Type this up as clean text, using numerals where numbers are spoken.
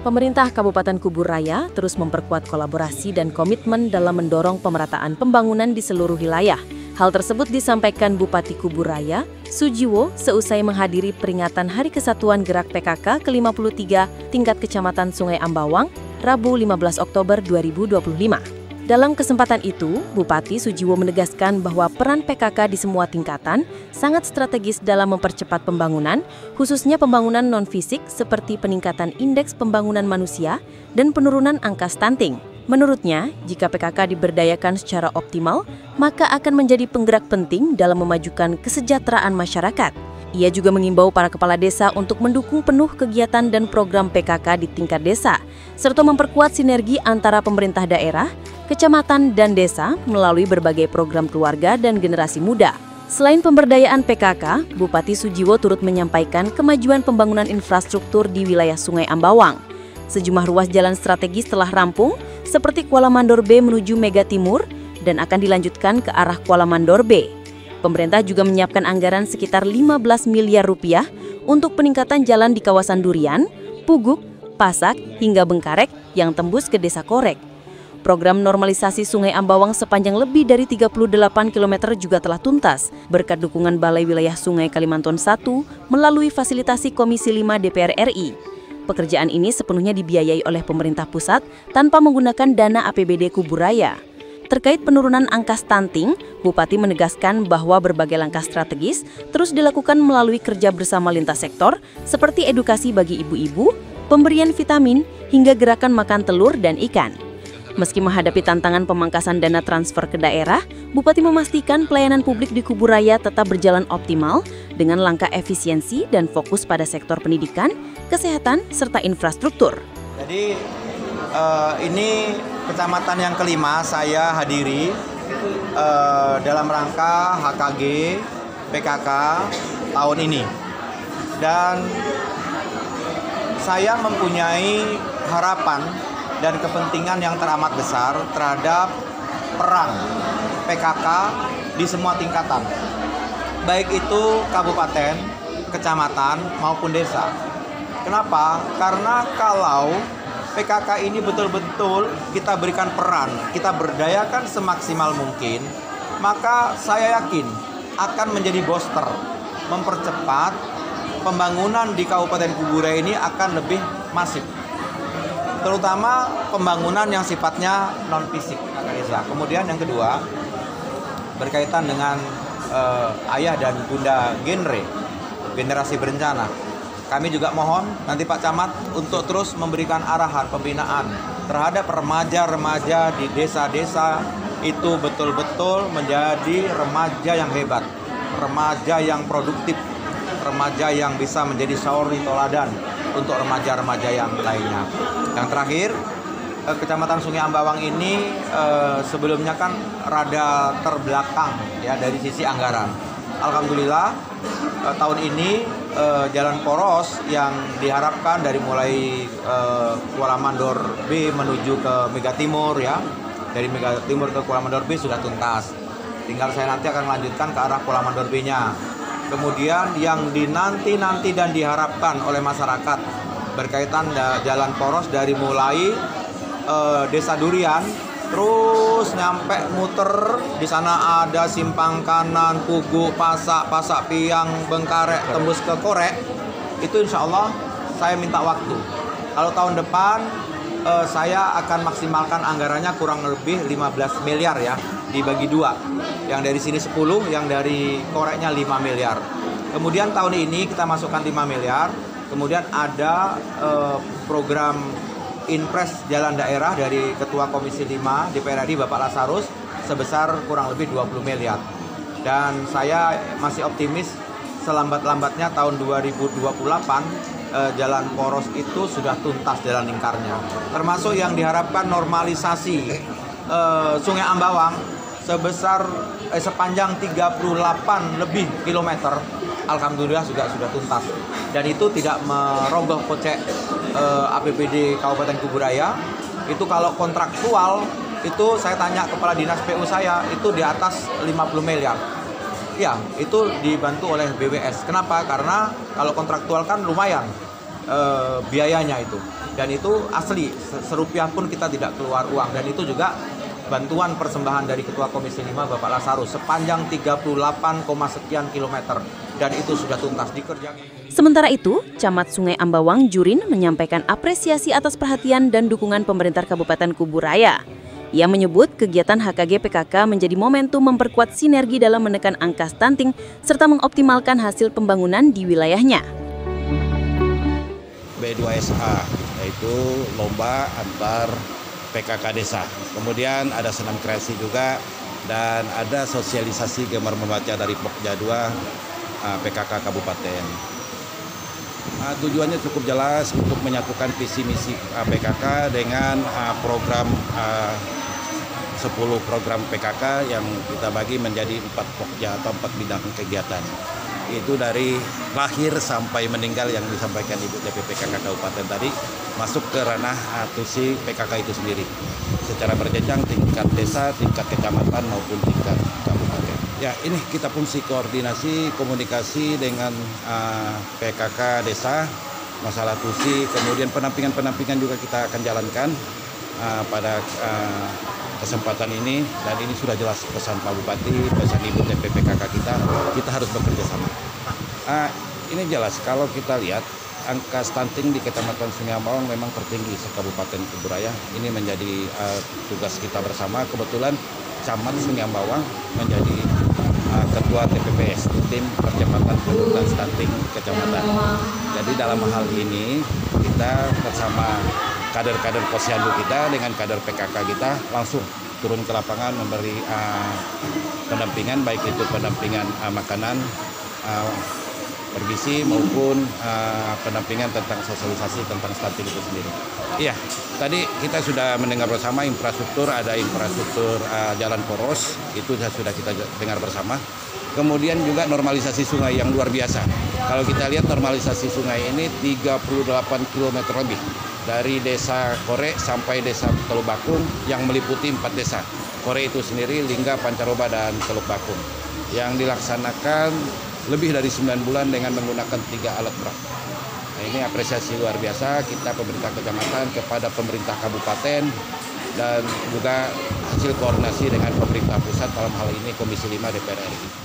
Pemerintah Kabupaten Kubur Raya terus memperkuat kolaborasi dan komitmen dalam mendorong pemerataan pembangunan di seluruh wilayah. Hal tersebut disampaikan Bupati Kubur Raya, Sujiwo, seusai menghadiri peringatan Hari Kesatuan Gerak PKK ke-53 tingkat Kecamatan Sungai Ambawang, Rabu 15 Oktober 2025. Dalam kesempatan itu, Bupati Sujiwo menegaskan bahwa peran PKK di semua tingkatan sangat strategis dalam mempercepat pembangunan, khususnya pembangunan non-fisik seperti peningkatan indeks pembangunan manusia dan penurunan angka stunting. Menurutnya, jika PKK diberdayakan secara optimal, maka akan menjadi penggerak penting dalam memajukan kesejahteraan masyarakat. Ia juga mengimbau para kepala desa untuk mendukung penuh kegiatan dan program PKK di tingkat desa, serta memperkuat sinergi antara pemerintah daerah, kecamatan, dan desa melalui berbagai program keluarga dan generasi muda. Selain pemberdayaan PKK, Bupati Sujiwo turut menyampaikan kemajuan pembangunan infrastruktur di wilayah Sungai Ambawang. Sejumlah ruas jalan strategis telah rampung, seperti Kuala Mandor B menuju Mega Timur, dan akan dilanjutkan ke arah Kuala Mandor B. Pemerintah juga menyiapkan anggaran sekitar 15 miliar rupiah untuk peningkatan jalan di kawasan Durian, Puguk, Pasak, hingga Bengkarek yang tembus ke Desa Korek. Program normalisasi Sungai Ambawang sepanjang lebih dari 38 km juga telah tuntas berkat dukungan Balai Wilayah Sungai Kalimantan I melalui fasilitasi Komisi 5 DPR RI. Pekerjaan ini sepenuhnya dibiayai oleh pemerintah pusat tanpa menggunakan dana APBD Kubur Raya. Terkait penurunan angka stunting, Bupati menegaskan bahwa berbagai langkah strategis terus dilakukan melalui kerja bersama lintas sektor seperti edukasi bagi ibu-ibu, pemberian vitamin, hingga gerakan makan telur dan ikan. Meski menghadapi tantangan pemangkasan dana transfer ke daerah, Bupati memastikan pelayanan publik di Kubur Raya tetap berjalan optimal dengan langkah efisiensi dan fokus pada sektor pendidikan, kesehatan, serta infrastruktur. Jadi ini kecamatan yang kelima saya hadiri dalam rangka HKG PKK tahun ini. Dan saya mempunyai harapan dan kepentingan yang teramat besar terhadap peran PKK di semua tingkatan, baik itu kabupaten, kecamatan, maupun desa. Kenapa? Karena kalau PKK ini betul-betul kita berikan peran, kita berdayakan semaksimal mungkin, maka saya yakin akan menjadi booster, mempercepat pembangunan di Kabupaten Kubur Raya ini akan lebih masif. Terutama pembangunan yang sifatnya non-fisik, Kemudian yang kedua, berkaitan dengan ayah dan bunda generasi berencana. Kami juga mohon nanti Pak Camat untuk terus memberikan arahan pembinaan terhadap remaja-remaja di desa-desa itu betul-betul menjadi remaja yang hebat, remaja yang produktif, remaja yang bisa menjadi sauri toladan untuk remaja-remaja yang lainnya. Yang terakhir, Kecamatan Sungai Ambawang ini sebelumnya kan rada terbelakang ya dari sisi anggaran. Alhamdulillah tahun ini jalan poros yang diharapkan dari mulai Kuala Mandor B menuju ke Mega Timur ya, dari Mega Timur ke Kuala Mandor B sudah tuntas. Tinggal saya nanti akan melanjutkan ke arah Kuala Mandor B-nya. Kemudian yang dinanti dan diharapkan oleh masyarakat berkaitan jalan poros dari mulai Desa Durian terus nyampe muter, di sana ada simpang kanan, Puguk, Pasak Piang, Bengkarek, tembus ke Korek. Itu insya Allah saya minta waktu. Kalau tahun depan saya akan maksimalkan anggarannya kurang lebih 15 miliar ya, dibagi dua. Yang dari sini 10, yang dari Koreknya 5 miliar. Kemudian tahun ini kita masukkan 5 miliar. Kemudian ada program Inpres Jalan Daerah dari Ketua Komisi 5 DPR RI Bapak Lasarus sebesar kurang lebih 20 miliar. Dan saya masih optimis selambat-lambatnya tahun 2028 jalan poros itu sudah tuntas jalan lingkarnya. Termasuk yang diharapkan normalisasi Sungai Ambawang sebesar sepanjang 38 lebih kilometer. Alhamdulillah sudah tuntas, dan itu tidak merogoh kocek APBD Kabupaten Kubur Raya. Itu kalau kontraktual itu saya tanya kepala dinas PU saya itu di atas 50 miliar. Ya, itu dibantu oleh BWS. Kenapa? Karena kalau kontraktual kan lumayan biayanya itu. Dan itu asli, serupiah pun kita tidak keluar uang. Dan itu juga bantuan persembahan dari Ketua Komisi 5 Bapak Lasarus sepanjang 38, sekian kilometer. Dan itu sudah tuntas dikerjakan. Sementara itu, Camat Sungai Ambawang Jurin menyampaikan apresiasi atas perhatian dan dukungan pemerintah Kabupaten Kuburaya. Ia menyebut kegiatan HKG PKK menjadi momentum memperkuat sinergi dalam menekan angka stunting serta mengoptimalkan hasil pembangunan di wilayahnya. B2SA, yaitu lomba antar PKK desa. Kemudian ada senam kreasi juga dan ada sosialisasi gemar membaca dari Pokja 2 PKK Kabupaten. Tujuannya cukup jelas untuk menyatukan visi misi PKK dengan program 10 program PKK yang kita bagi menjadi 4 Pokja atau 4 bidang kegiatan. Itu dari lahir sampai meninggal yang disampaikan Ibu DPP PKK Kabupaten tadi masuk ke ranah tusi PKK itu sendiri secara berjenjang tingkat desa, tingkat kecamatan maupun tingkat kabupaten. Ya, ini kita fungsi koordinasi komunikasi dengan PKK desa masalah tusi, kemudian penampingan juga kita akan jalankan pada kesempatan ini, dan ini sudah jelas pesan Pak Bupati, pesan Ibu DPP PKK kita harus bekerja sama. Ini jelas kalau kita lihat angka stunting di Kecamatan Sungai Ambawang memang tertinggi se-Kabupaten Kuburaya. Ini menjadi tugas kita bersama. Kebetulan Camat Sungai Ambawang menjadi Ketua TPPS, Tim Percepatan Penurunan Stunting Kecamatan. Jadi dalam hal ini kita bersama kader-kader posyandu kita dengan kader PKK kita langsung turun ke lapangan memberi pendampingan, baik itu pendampingan makanan bergizi maupun pendampingan tentang sosialisasi tentang stunting itu sendiri. Iya, tadi kita sudah mendengar bersama infrastruktur, ada infrastruktur jalan poros, itu sudah kita dengar bersama. Kemudian juga normalisasi sungai yang luar biasa. Kalau kita lihat normalisasi sungai ini 38 km lebih. Dari desa Kore sampai desa Teluk Bakung yang meliputi 4 desa. Kore itu sendiri, Lingga, Pancaroba, dan Teluk Bakung. Yang dilaksanakan lebih dari 9 bulan dengan menggunakan 3 alat berat. Nah, ini apresiasi luar biasa kita pemerintah kecamatan kepada pemerintah kabupaten dan juga hasil koordinasi dengan pemerintah pusat dalam hal ini Komisi 5 DPR RI.